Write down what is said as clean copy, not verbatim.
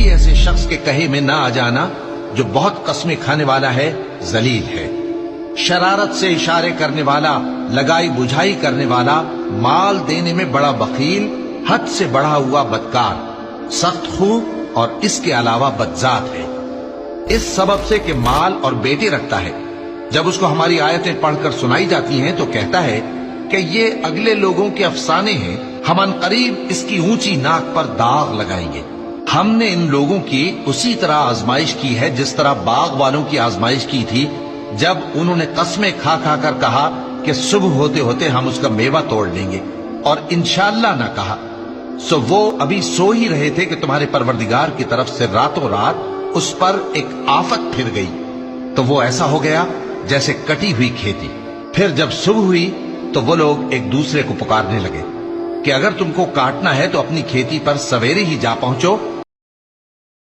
کسی ایسے شخص کے کہے میں نہ آ جانا جو بہت قسمیں کھانے والا ہے، ذلیل ہے، شرارت سے اشارے کرنے والا، لگائی بجھائی کرنے والا، مال دینے میں بڑا بخیل، حد سے بڑھا ہوا بدکار، سخت خو اور اس کے علاوہ بدذات ہے۔ اس سبب سے کہ مال اور بیٹے رکھتا ہے، جب اس کو ہماری آیتیں پڑھ کر سنائی جاتی ہیں تو کہتا ہے کہ یہ اگلے لوگوں کے افسانے ہیں، ہم ان قریب اس کی اونچی ناک پر داغ لگائیں گے۔ ہم نے ان لوگوں کی اسی طرح آزمائش کی ہے جس طرح باغ والوں کی آزمائش کی تھی، جب انہوں نے قسمیں کھا کھا کر کہا کہ صبح ہوتے ہوتے ہم اس کا میوہ توڑ لیں گے، اور انشاءاللہ نہ کہا، سو وہ ابھی سو ہی رہے تھے کہ تمہارے پروردگار کی طرف سے راتوں رات اس پر ایک آفت پھر گئی، تو وہ ایسا ہو گیا جیسے کٹی ہوئی کھیتی۔ پھر جب صبح ہوئی تو وہ لوگ ایک دوسرے کو پکارنے لگے کہ اگر تم کو کاٹنا ہے تو اپنی کھیتی پر سویرے ہی جا پہنچو